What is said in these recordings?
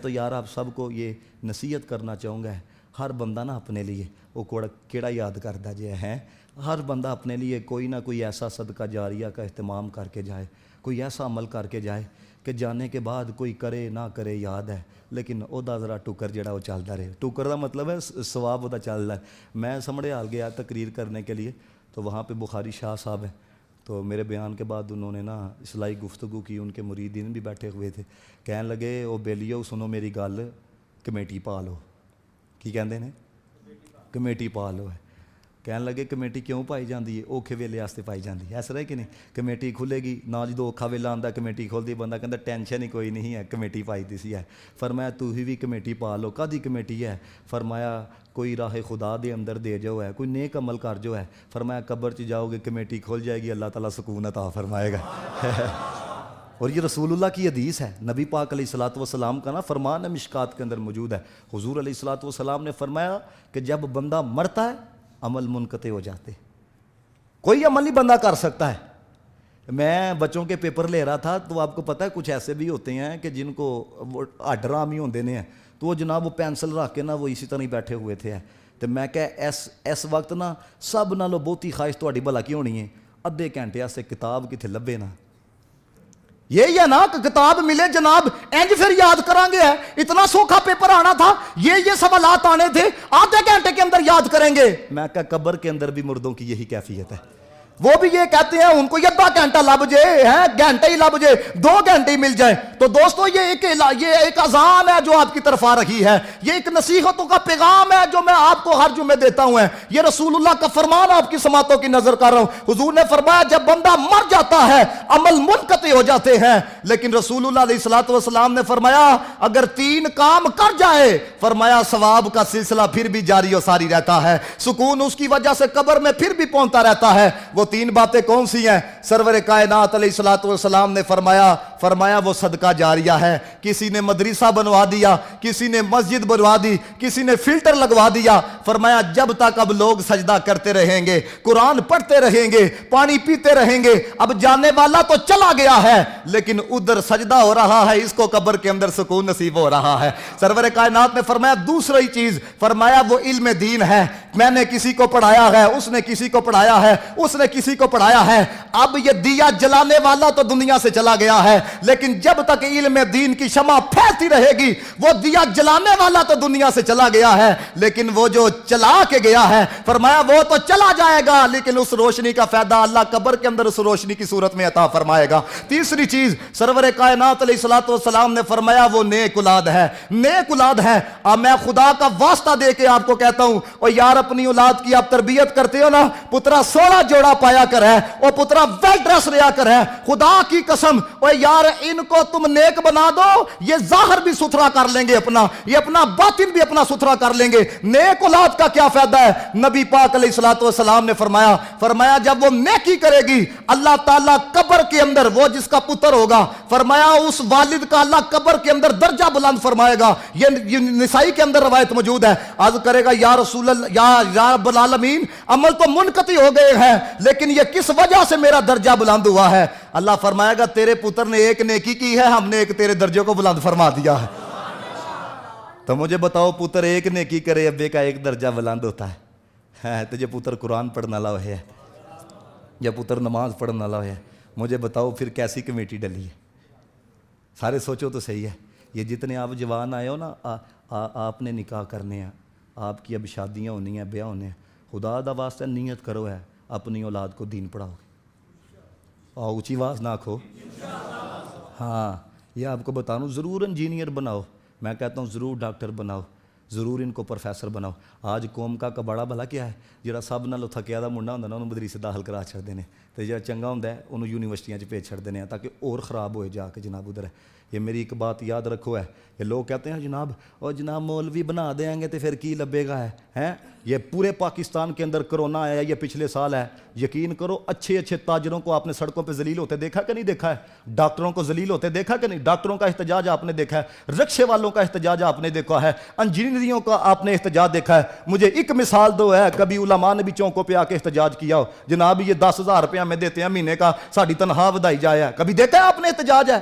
تو یار آپ سب کو یہ نصیحت کرنا چاہوں گا، ہر بندہ نا اپنے لیے وہ کیڑا یاد کرتا جی ہے، ہر بندہ اپنے لیے کوئی نہ کوئی ایسا صدقہ جاریہ کا اہتمام کر کے جائے، کوئی ایسا عمل کر کے جائے کہ جانے کے بعد کوئی کرے نہ کرے یاد ہے، لیکن او دا ذرا ٹکر جڑا وہ چلتا رہے۔ ٹکر دا مطلب ہے ثواب وہ چل رہا ہے۔ میں سمڑے حال گیا تقریر کرنے کے لیے، تو وہاں پہ بخاری شاہ صاحب ہیں، تو میرے بیان کے بعد انہوں نے نا اصلاحی گفتگو کی، ان کے مریدین بھی بیٹھے ہوئے تھے، کہنے لگے او بیلیو سنو میری گل، کمیٹی پا لو۔ کی کہندے نے؟ کمیٹی پا لو ہے۔ کہنے لگے کمیٹی کیوں پائی جاندی ہے؟ اوکھے ویلے واسطے پائی جاندی ہے، ایسا رہے کہ نہیں؟ کمیٹی کھلے گی نہ جدو اوکھا ویلا آندا کمیٹی کھول دی، بندہ کہندا ٹینشن ہی کوئی نہیں ہے، کمیٹی پائی دی سی ہے۔ فرمایا تو ہی بھی کمیٹی پا لو۔ کدی کمیٹی ہے؟ فرمایا کوئی راہ خدا دے اندر دے جو ہے، کوئی نیک عمل کر جو ہے۔ فرمایا قبر چ جاؤ گے کمیٹی کھل جائے گی، اللہ تعالیٰ سکون عطا فرمائے گا۔ اور یہ رسول اللہ کی حدیث ہے، نبی پاک علیہ الصلوۃ والسلام کا نا فرمان ہے، مشکات کے اندر موجود ہے۔ حضور علیہ الصلوۃ والسلام نے فرمایا کہ جب بندہ مرتا ہے عمل منقطع ہو جاتے، کوئی عمل نہیں بندہ کر سکتا ہے۔ میں بچوں کے پیپر لے رہا تھا تو آپ کو پتہ ہے کچھ ایسے بھی ہوتے ہیں کہ جن کو وہ ہڈرام ہی ہوندے نے، تو وہ جناب وہ پینسل رکھ کے نا وہ اسی طرح ہی بیٹھے ہوئے تھے، تو میں کہ اس وقت نا سب نالوں بہتی خواہش تہاڈی بھلا کی ہونی ہے، ادھے گھنٹے واسطے کتاب کتنے لبے نا، یہی ہے نا کہ کتاب ملے جناب انج پھر یاد کریں گے، اتنا سوکھا پیپر آنا تھا، یہ سوالات آنے تھے، آدھے گھنٹے کے اندر یاد کریں گے۔ میں کہا قبر کے اندر بھی مردوں کی یہی کیفیت ہے، وہ بھی یہ کہتے ہیں ان کو یہ آدھا گھنٹہ لب جائے، گھنٹے ہی لب جائے، 2 گھنٹے ہی مل جائے۔ تو دوستو یہ ایک اذان ہے جو آپ کی طرف آ رہی ہے، یہ ایک نصیحتوں کا پیغام ہے جو میں آپ کو ہر جمعے دیتا ہوں، یہ رسول اللہ کا فرمان آپ کی سماعتوں کی نظر کر رہا ہوں۔ حضور نے فرمایا جب بندہ مر جاتا ہے عمل منقطع ہو جاتے ہیں، لیکن رسول اللہ علیہ الصلوۃ والسلام نے فرمایا اگر 3 کام کر جائے، فرمایا ثواب کا سلسلہ پھر بھی جاری و ساری رہتا ہے، سکون اس کی وجہ سے قبر میں پھر بھی پہنچتا رہتا ہے۔ وہ 3 باتیں کون سی ہیں؟ سرور کائنات علیہ الصلوۃ والسلام نے فرمایا وہ صدقہ جاریہ ہے، کسی نے مدرسہ بنوا دیا، کسی نے مسجد بنوا دی، کسی نے فلٹر لگوا دیا۔ فرمایا جب تک اب لوگ سجدہ کرتے رہیں گے، قرآن پڑھتے رہیں گے، پانی پیتے رہیں گے، اب جانے والا تو چلا گیا ہے لیکن ادھر سجدہ ہو رہا ہے، اس کو قبر کے اندر سکون نصیب ہو رہا ہے۔ سرور کائنات نے فرمایا دوسری چیز، فرمایا وہ علم دین ہے، میں نے کسی کو پڑھایا ہے، اس نے کسی کو پڑھایا ہے، اس نے کسی کو پڑھایا ہے۔ اب یہ دیا جلانے والا تو دنیا سے چلا گیا ہے، لیکن جب تک علم دین کی شمع پھیلتی رہے گی، وہ دیا جلانے والا تو دنیا سے چلا گیا ہے، لیکن وہ جو چلا کے گیا ہے، فرمایا وہ تو چلا جائے گا لیکن اس روشنی کا فائدہ اللہ قبر کے اندر اس روشنی کی صورت میں عطا فرمائے گا۔ تیسری چیز سرور کائنات علیہ الصلوۃ والسلام نے فرمایا وہ نیک اولاد ہے، نیک اولاد ہے۔ اب میں خدا کا واسطہ دے کے آپ کو کہتا ہوں، اور یار اپنی اولاد کی آپ تربیت کرتے ہو نا، پترا 16 جوڑا پایا کر ہے، اور پترا ویل ڈریس رہا کر ہے، خدا کی قسم، اور یار ان کو تم نیک بنا دو، یہ ظاہر بھی ستھرا کر لیں گے اپنا، یہ اپنا باطن بھی اپنا ستھرا کر لیں گے۔ نیک اولاد کا کیا فائدہ ہے؟ نبی پاک علیہ الصلوۃ والسلام نے فرمایا جب وہ نیکی کرے گی اللہ تعالیٰ قبر کے اندر وہ جس کا پتر ہوگا، فرمایا اس والد کا اللہ قبر کے اندر درجہ بلند فرمائے گا۔ یہ نسائی کے اندر روایت موجود ہے، عرض کرے گا یا رسول اللہ، یا رب العالمین، عمل تو منقطع ہو گئے ہیں لیکن یہ کس وجہ سے میرا درجہ بلند ہوا ہے؟ اللہ فرمائے گا تیرے پتر نے ایک نیکی کی ہے، ہم نے ایک تیرے درجے کو بلند فرما دیا ہے۔ تو مجھے بتاؤ پتر ایک نیکی کرے ابے کا ایک درجہ بلند ہوتا ہے، تو یہ پتر قرآن پڑھنے والا ہے یا پتر نماز پڑھنے والا ہے، مجھے بتاؤ پھر کیسی کمیٹی ڈلی ہے؟ سارے سوچو تو صحیح ہے۔ یہ جتنے آپ جوان آئے ہو نا، آپ نے نکاح کرنے ہیں، آپ کی اب شادیاں ہونی ہیں، بیاہ ہونے ہیں، خدا دا واسطہ نیت کرو ہے اپنی اولاد کو دین پڑھاؤ گے۔ اونچی آواز نہ کھو۔ ہاں یہ آپ کو بتاؤں، ضرور انجینئر بناؤ، میں کہتا ہوں ضرور ڈاکٹر بناؤ، ضرور ان کو پروفیسر بناؤ۔ آج قوم کا کباڑا بھلا کیا ہے؟ جڑا سب نالوں تھکیا دا منڈا ہوندا نا انہوں مدرسے داخل کرا چھڑدے نے، تے جڑا چنگا ہوندا ہے انہوں یونیورسٹیاں 'چ بھیج چھڑدے نے تاکہ اور خراب ہوئے جا کے جناب ادھر ہے۔ یہ میری ایک بات یاد رکھو ہے، یہ لوگ کہتے ہیں جناب اور جناب مولوی بنا دیں گے تو پھر کی لبے گا ہے؟ یہ پورے پاکستان کے اندر کرونا آیا، یہ پچھلے سال ہے، یقین کرو اچھے اچھے تاجروں کو آپ نے سڑکوں پہ ذلیل ہوتے دیکھا کہ نہیں دیکھا ہے؟ ڈاکٹروں کو ذلیل ہوتے دیکھا کہ نہیں؟ ڈاکٹروں کا احتجاج آپ نے دیکھا ہے، رکشے والوں کا احتجاج آپ نے دیکھا ہے، انجینئروں کا آپ نے احتجاج دیکھا ہے۔ مجھے ایک مثال دو ہے، کبھی علماء نے بھی چوکوں پہ آ کے احتجاج کیا ہو، جناب یہ 10,000 روپیہ ہمیں دیتے ہیں مہینے کا، ساڑی تنخواہ ودائی جائے، کبھی دیکھا ہے آپ نے احتجاج ہے؟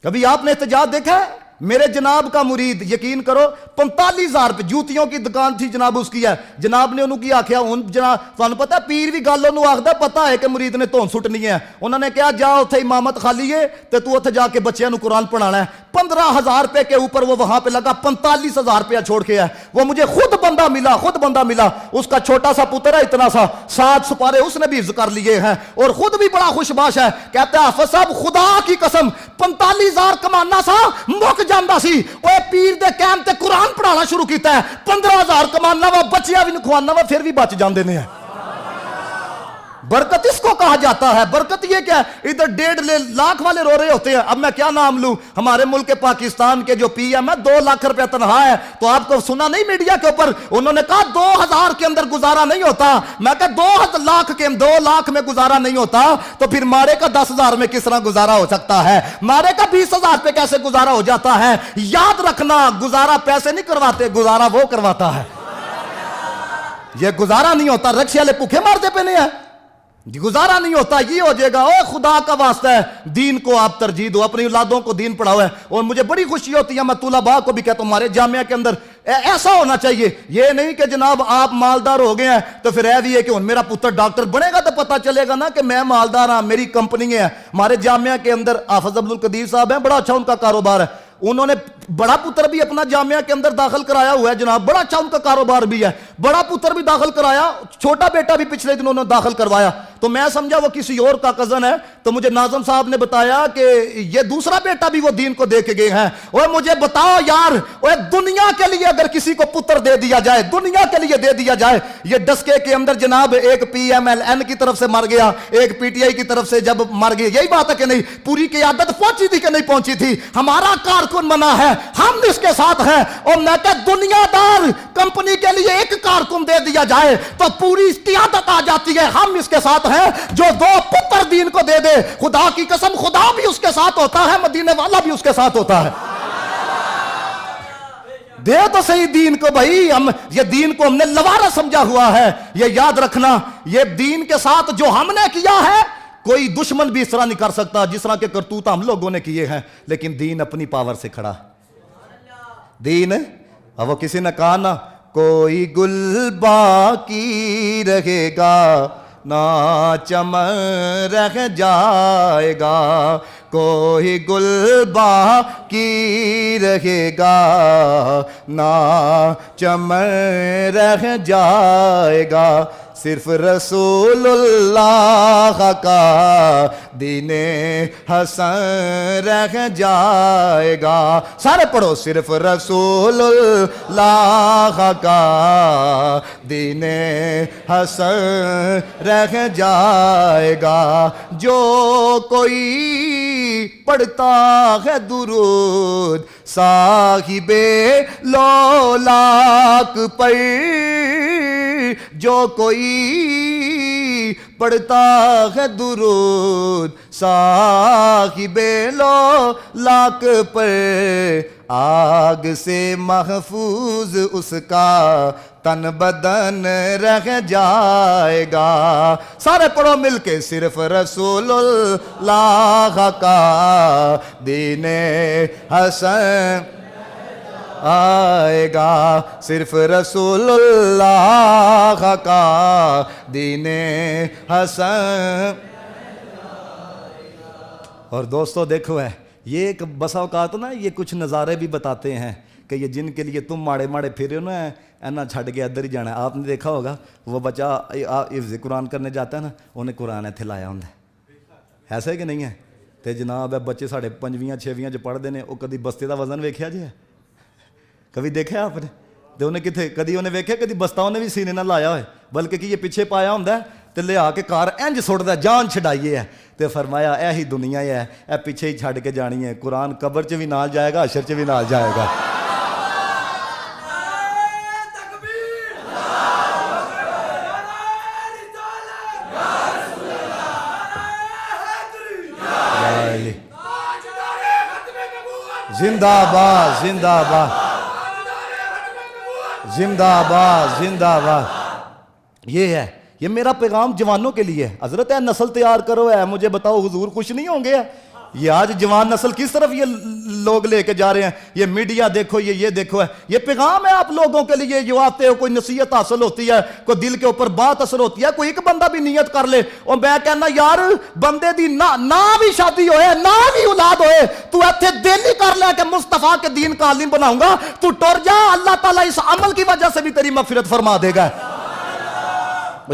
کبھی آپ نے احتجاج دیکھا ہے؟ میرے جناب کا مرید یقین کرو 45,000 روپے جوتیوں کی دکان تھی جناب اس کی ہے، جناب نے انہوں کی آکھیا ان جناب تانوں پتہ پیر بھی گل انہوں آکھدا پتہ ہے کہ مرید نے تون سٹنی ہے، انہوں نے کہا جا اوتھے امامت خالی ہے تے تو اوتھے جا کے بچیاں نو قرآن پڑھانا ہے۔ 15,000 روپے کے اوپر وہ وہاں پہ لگا، 45,000 روپیہ چھوڑ کے ہے۔ وہ مجھے خود بندہ ملا، اس کا چھوٹا سا پتر ہے اتنا سا، 7 سپارے اس نے بھی حفظ کر لیے ہیں اور خود بھی بڑا خوش باش ہے۔ کہتا ہے حافظ صاحب خدا کی قسم 45,000 کمانا سا مک جاندا سی، اوے پیر دے کہن تے قرآن پڑھانا شروع کیتا ہے، 15,000 کمانا وا بچیاں بھی کھوانا وا پھر بھی بچ جاندے نے۔ برکت اس کو کہا جاتا ہے۔ برکت یہ کیا ہے؟ ادھر 1.5 لاکھ والے رو رہے ہوتے ہیں، اب میں کیا نام لوں؟ ہمارے ملک پاکستان کے جو پی ایم ہے 2 لاکھ روپے تنخواہ ہے، تو آپ کو سنا نہیں میڈیا کے اوپر انہوں نے کہا 2,000 کے اندر گزارا نہیں ہوتا۔ میں کہا 2 لاکھ میں گزارا نہیں ہوتا تو پھر مارے کا 10,000 میں کس طرح گزارا ہو سکتا ہے؟ مارے کا 20,000 پہ کیسے گزارا ہو جاتا ہے؟ یاد رکھنا گزارا پیسے نہیں کرواتے، گزارا وہ کرواتا ہے۔ یہ گزارا نہیں ہوتا، رکشے والے بھوکے مارتے پہ نہیں ہے، گزارا نہیں ہوتا۔ یہ ہو جائے گا او خدا کا واسطہ ہے دین کو آپ ترجیح دو، اپنی اولادوں کو دین پڑھاؤ ہے۔ اور مجھے بڑی خوشی ہوتی ہے، میں طلباء کو بھی کہتا ہوں ہمارے جامعہ کے اندر ایسا ہونا چاہیے، یہ نہیں کہ جناب آپ مالدار ہو گئے ہیں تو پھر بھی ہے کہ میرا پتر ڈاکٹر بنے گا تو پتہ چلے گا نا کہ میں مالدار ہاں، میری کمپنی ہے۔ ہمارے جامعہ کے اندر حافظ عبدالقدیر صاحب ہیں، بڑا اچھا ان کا کاروبار ہے، انہوں نے بڑا پتر بھی اپنا جامعہ کے اندر داخل کرایا ہوا ہے جناب، بڑا اچھا ان کا کاروبار بھی ہے، بڑا پتر بھی داخل کرایا، چھوٹا بیٹا بھی پچھلے دن انہوں نے داخل کروایا۔ تو میں سمجھا وہ کسی اور کا کزن ہے، تو مجھے ناظم صاحب نے بتایا کہ یہ دوسرا بیٹا بھی وہ دین کو دے کے گئے ہیں۔ اور مجھے بتاؤ یار، اور دنیا کے لیے اگر کسی کو پتر دے دیا جائے، دنیا کے لیے دے دیا جائے، یہ ڈسکے کے اندر جناب ایک پی ایم ایل این کی طرف سے مر گیا، ایک پی ٹی آئی کی طرف سے جب مر گیا، یہی بات ہے کہ نہیں؟ پوری قیادت پہنچی تھی کہ نہیں پہنچی تھی؟ ہمارا کارکن منا ہے، ہم اس کے ساتھ ہیں۔ اور میں کہ دنیا دار کمپنی کے لیے ایک کارکن دے دیا جائے تو پوری قیادت آ جاتی ہے، ہم اس کے ساتھ ہیں۔ جو 2 پتر دین کو دے دے، خدا کی قسم خدا بھی اس کے ساتھ ہوتا ہے، مدینے والا بھی اس کے ساتھ ہوتا ہے۔ دے تو صحیح دین کو بھائی، ہم یہ دین کو ہم نے لوارا سمجھا ہوا ہے، یہ یاد رکھنا۔ یہ دین کے ساتھ جو ہم نے کیا ہے کوئی دشمن بھی اس طرح نہیں کر سکتا جس طرح کے کرتوت ہم لوگوں نے کیے ہیں، لیکن دین اپنی پاور سے کھڑا۔ دین اب وہ کسی نے کہا نا کوئی گل باقی رہے گا نہ چمن رہ جائے گا، کوئی گل باقی رہے گا نہ چمن رہ جائے گا، صرف رسول اللہ کا دین حسن رہ جائے گا۔ سارے پڑھو، صرف رسول اللہ کا دین حسن رہ جائے گا، جو کوئی پڑھتا ہے درود صاحب لولاک پر، جو کوئی پڑھتا ہے درود صاحب لولاک پر، آگ سے محفوظ اس کا تن بدن رہ جائے گا۔ سارے پڑھو مل کے، صرف رسول اللہ کا دین حسن آئے گا، صرف رسول اللہ کا دین حسن۔ اور دوستو دیکھو ہے یہ ایک بسا اوقات نا یہ کچھ نظارے بھی بتاتے ہیں کہ یہ جن کے لیے تم ماڑے ماڑے پھرے ہو نا اینا چھڑ کے ادھر ہی جانا ہے۔ آپ نے دیکھا ہوگا وہ بچہ حفظ قرآن کرنے جاتا ہے نا، انہیں قرآن ایتھے لایا ہوں ایسے کہ نہیں ہے؟ تے جناب ہے بچے ساڑھے 5ویں 6ویں جو پڑھتے ہیں وہ کدی بستے دا وزن ویکھیا جی ہے؟ کبھی دیکھا آپ نے؟ تو انہیں کتنے کدی انہیں ویکھیا کدی بستہ انہیں بھی سینے نہ لایا ہوئے، بلکہ کہ یہ پیچھے پایا ہوں تے لے آ کے کار انج سٹ دا جان چھڈائیے ہے۔ تے فرمایا اے ہی دنیا ہے، اے پیچھے ہی چھڈ کے جانی ہے، قرآن قبر چ بھی نال جائے گا، حشر چ بھی نال جائے گا۔ زندہ باد زندہ باد زندہ باد زندہ باد۔ یہ ہے، یہ میرا پیغام جوانوں کے لیے ہے۔ حضرت ہے نسل تیار کرو ہے، مجھے بتاؤ حضور خوش نہیں ہوں گے؟ یہ آج جوان نسل کس طرف یہ لوگ لے کے جا رہے ہیں، یہ میڈیا دیکھو، یہ دیکھو ہے، یہ پیغام ہے آپ لوگوں کے لیے، جو آتے ہو کوئی نصیحت حاصل ہوتی ہے، کوئی دل کے اوپر بات اثر ہوتی ہے، کوئی ایک بندہ بھی نیت کر لے، اور میں کہنا یار بندے دی نہ بھی شادی ہوئے نہ بھی اولاد ہوئے، تو ایتھے دل ہی کر لے کہ مصطفیٰ کے دین کا عالم بناؤں گا، تو ٹر جا، اللہ تعالیٰ اس عمل کی وجہ سے بھی تیری مغفرت فرما دے گا۔